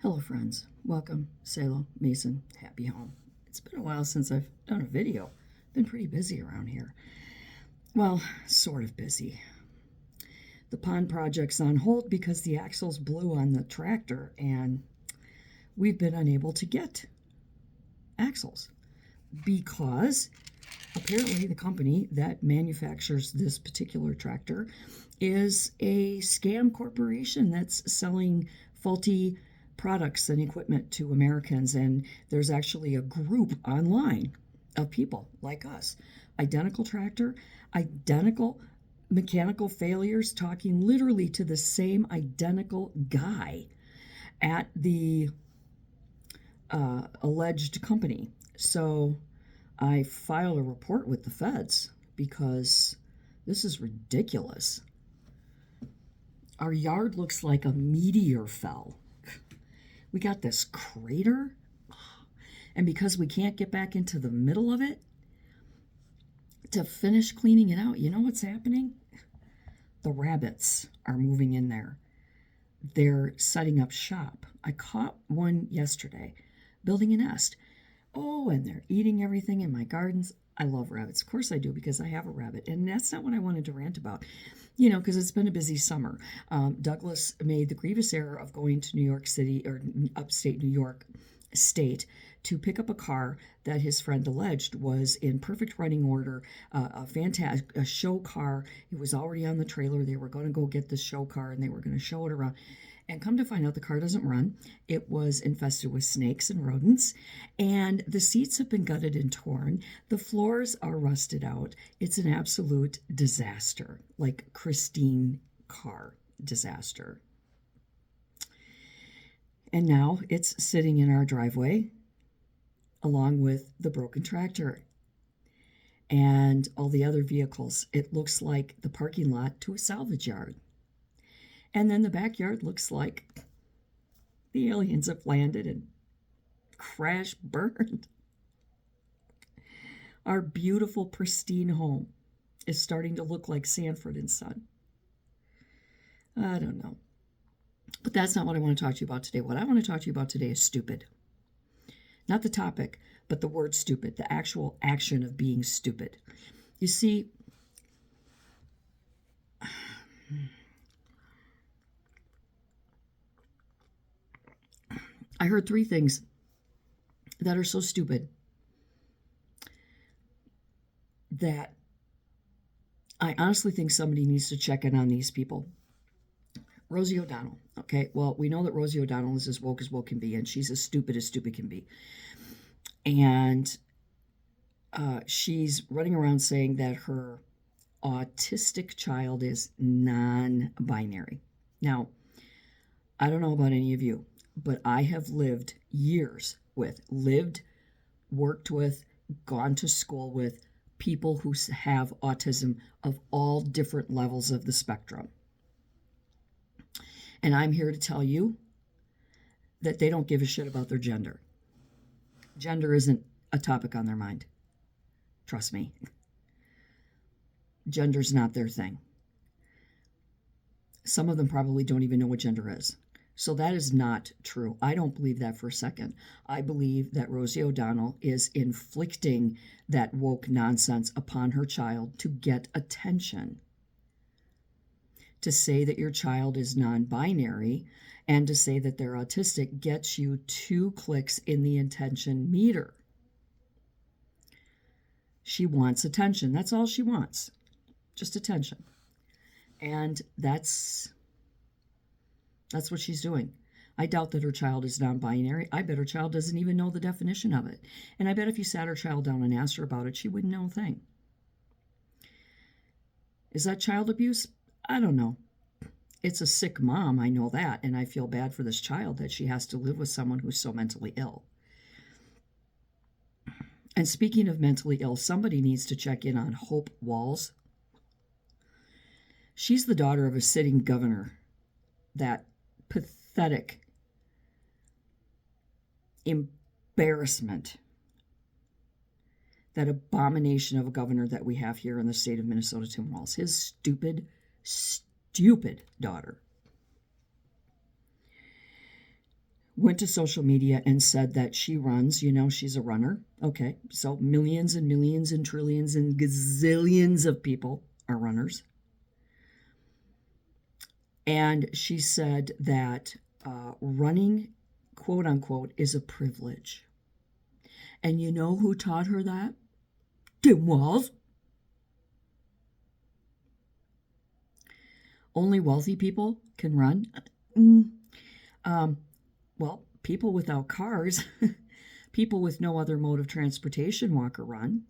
Hello, friends. Welcome, Salo, Mason, happy home. It's been a while since I've done a video. Been pretty busy around here. Well, sort of busy. The pond project's on hold because the axles blew on the tractor and we've been unable to get axles because apparently the company that manufactures this particular tractor is a scam corporation that's selling faulty products and equipment to Americans. And there's actually a group online of people like us, identical tractor, identical mechanical failures, talking literally to the same identical guy at the alleged company. So I filed a report with the feds because this is ridiculous. Our yard looks like a meteor fell. We got this crater, and because we can't get back into the middle of it to finish cleaning it out, you know what's happening? The rabbits are moving in there. They're setting up shop. I caught one yesterday building a nest. Oh, and they're eating everything in my gardens. I love rabbits. Of course I do, because I have a rabbit. And that's not what I wanted to rant about, because it's been a busy summer. Douglas made the grievous error of going to New York City, or upstate New York State, to pick up a car that his friend alleged was in perfect running order, a show car. It was already on the trailer. They were going to go get the show car and they were going to show it around. And come to find out, the car doesn't run. It was infested with snakes and rodents, and the seats have been gutted and torn. The floors are rusted out. It's an absolute disaster, like Christine car disaster. And now it's sitting in our driveway along with the broken tractor and all the other vehicles. It looks like the parking lot to a salvage yard. And then the backyard looks like the aliens have landed and crash burned. Our beautiful, pristine home is starting to look like Sanford and Son. I don't know. But that's not what I want to talk to you about today. What I want to talk to you about today is stupid. Not the topic, but the word stupid, the actual action of being stupid. You see, I heard three things that are so stupid that I honestly think somebody needs to check in on these people. Rosie O'Donnell. Okay, well, we know that Rosie O'Donnell is as woke can be, and she's as stupid can be. And she's running around saying that her autistic child is non-binary. Now, I don't know about any of you, but I have lived years with, worked with, gone to school with people who have autism of all different levels of the spectrum. And I'm here to tell you that they don't give a shit about their gender. Gender isn't a topic on their mind. Trust me. Gender's not their thing. Some of them probably don't even know what gender is. So that is not true. I don't believe that for a second. I believe that Rosie O'Donnell is inflicting that woke nonsense upon her child to get attention. To say that your child is non-binary and to say that they're autistic gets you 2 clicks in the attention meter. She wants attention. That's all she wants. Just attention. And that's what she's doing. I doubt that her child is non-binary. I bet her child doesn't even know the definition of it. And I bet if you sat her child down and asked her about it, she wouldn't know a thing. Is that child abuse? I don't know. It's a sick mom, I know that, and I feel bad for this child that she has to live with someone who's so mentally ill. And speaking of mentally ill, somebody needs to check in on Hope Walls. She's the daughter of a sitting governor. That pathetic embarrassment, that abomination of a governor that we have here in the state of Minnesota, Tim Walz. His stupid daughter went to social media and said that she runs, you know, she's a runner. Okay, so millions and millions and trillions and gazillions of people are runners. And she said that running, quote unquote, is a privilege. And you know who taught her that? Tim Walz. Only wealthy people can run. Well, people without cars, people with no other mode of transportation walk or run.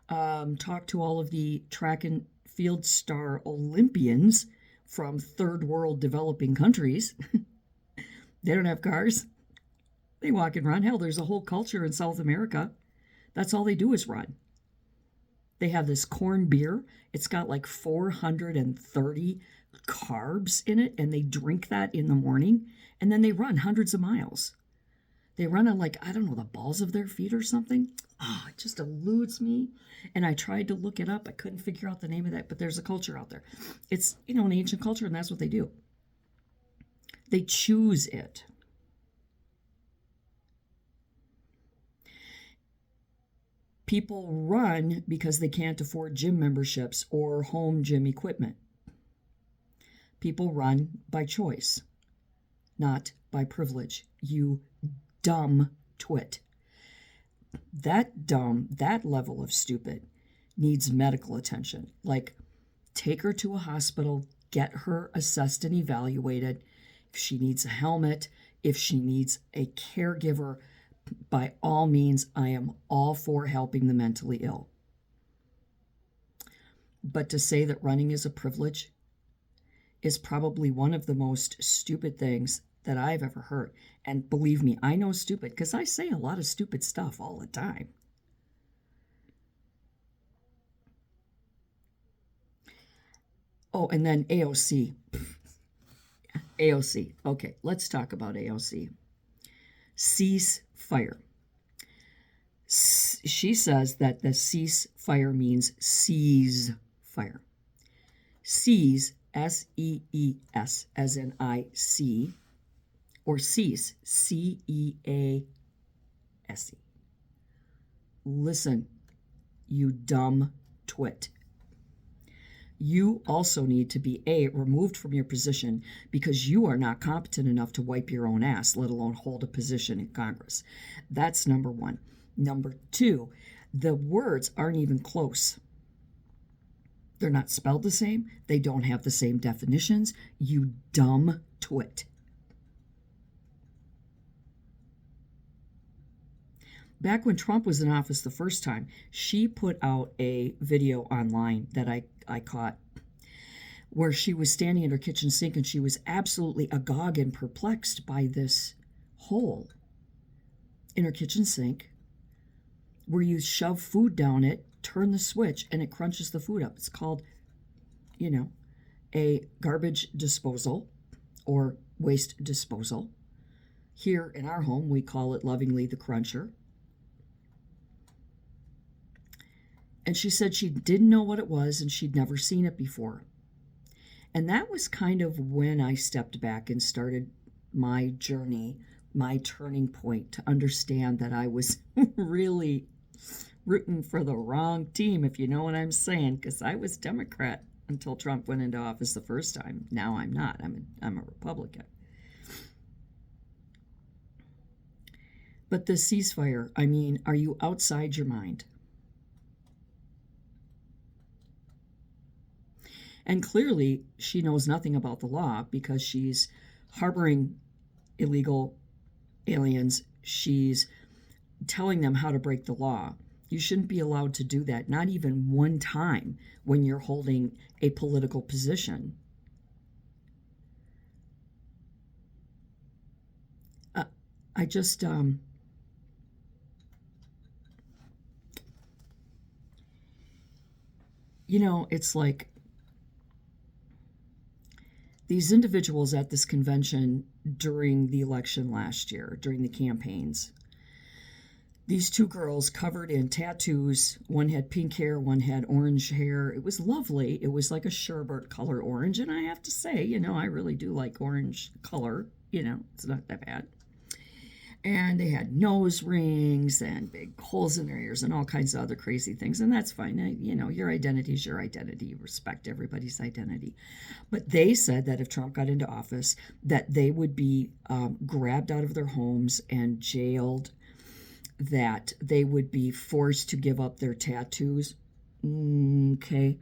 Talk to all of the track and field star Olympians from third world developing countries. They don't have cars. They walk and run. Hell, there's a whole culture in South America. That's all they do is run. They have this corn beer. It's got like 430 carbs in it, and they drink that in the morning, and then they run hundreds of miles. They run on, like, I don't know, the balls of their feet or something. Oh, it just eludes me. And I tried to look it up. I couldn't figure out the name of that, but there's a culture out there. It's, you know, an ancient culture, and that's what they do. They choose it. People run because they can't afford gym memberships or home gym equipment. People run by choice, not by privilege. You dumb twit. That level of stupid needs medical attention. Like, take her to a hospital, get her assessed and evaluated. If she needs a helmet, if she needs a caregiver, by all means, I am all for helping the mentally ill. But to say that running is a privilege is probably one of the most stupid things that I've ever heard. And believe me, I know stupid because I say a lot of stupid stuff all the time. Oh, and then AOC. AOC. Okay, let's talk about AOC. Cease fire. She says that the ceasefire means seize fire. Seize, S-E-E-S, as in I-C, or cease, C-E-A-S-E. Listen, you dumb twit. You also need to be removed from your position because you are not competent enough to wipe your own ass, let alone hold a position in Congress. That's number one. Number two, the words aren't even close. They're not spelled the same. They don't have the same definitions. You dumb twit. Back when Trump was in office the first time, she put out a video online that I caught where she was standing in her kitchen sink and she was absolutely agog and perplexed by this hole in her kitchen sink where you shove food down it, turn the switch, and it crunches the food up. It's called, you know, a garbage disposal or waste disposal. Here in our home, we call it lovingly the cruncher. And she said she didn't know what it was and she'd never seen it before. And that was kind of when I stepped back and started my journey, my turning point to understand that I was really rooting for the wrong team, if you know what I'm saying, because I was Democrat until Trump went into office the first time. Now I'm not. I'm a Republican. But the ceasefire, I mean, are you outside your mind? And clearly, she knows nothing about the law because she's harboring illegal aliens. She's telling them how to break the law. You shouldn't be allowed to do that, not even one time when you're holding a political position. I just, you know, it's like these individuals at this convention during the election last year, during the campaigns, these two girls covered in tattoos. One had pink hair, one had orange hair. It was lovely. It was like a sherbet color orange. And I have to say, you know, I really do like orange color. it's not that bad. And they had nose rings and big holes in their ears and all kinds of other crazy things. And that's fine. Your identity is your identity. You respect everybody's identity. But they said that if Trump got into office, that they would be grabbed out of their homes and jailed, that they would be forced to give up their tattoos. Okay.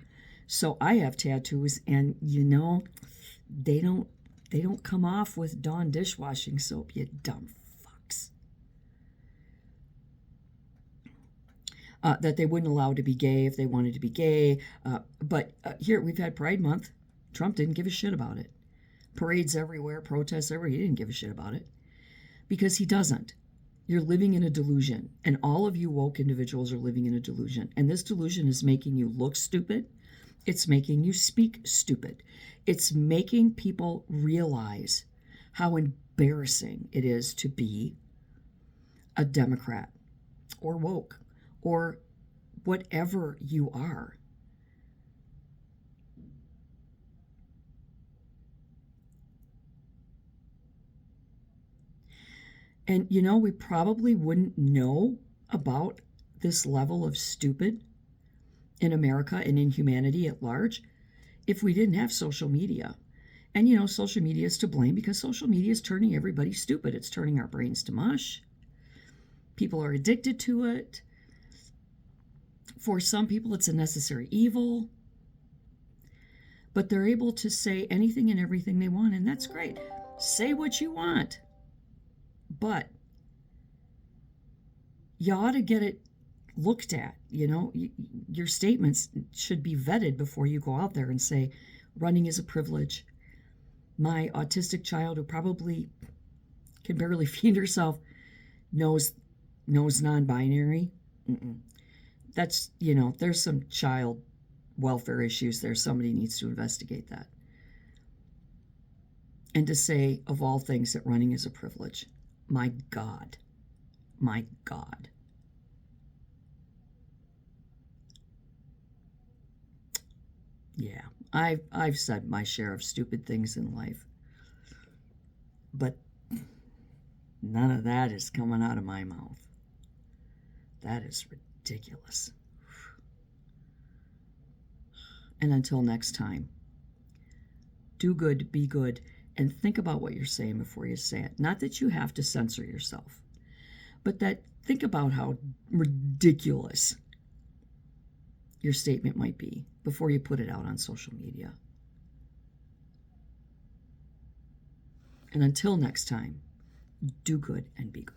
So I have tattoos, and they don't come off with Dawn dishwashing soap, you dumb fucks. That they wouldn't allow to be gay if they wanted to be gay. But here, we've had Pride Month. Trump didn't give a shit about it. Parades everywhere, protests everywhere. He didn't give a shit about it. Because he doesn't. You're living in a delusion. And all of you woke individuals are living in a delusion. And this delusion is making you look stupid. It's making you speak stupid. It's making people realize how embarrassing it is to be a Democrat or woke or whatever you are. And we probably wouldn't know about this level of stupid in America and in humanity at large if we didn't have social media. And social media is to blame because social media is turning everybody stupid. It's turning our brains to mush. People are addicted to it. For some people, it's a necessary evil. But they're able to say anything and everything they want, and that's great. Say what you want. But you ought to get it looked at. Your statements should be vetted before you go out there and say, running is a privilege. My autistic child, who probably can barely feed herself, knows non-binary. That's, there's some child welfare issues there. Somebody needs to investigate that. And to say, of all things, that running is a privilege. My God. My God. Yeah, I've said my share of stupid things in life. But none of that is coming out of my mouth. That is ridiculous. And until next time, do good, be good, and think about what you're saying before you say it. Not that you have to censor yourself, but that think about how ridiculous your statement might be before you put it out on social media. And until next time, do good and be good.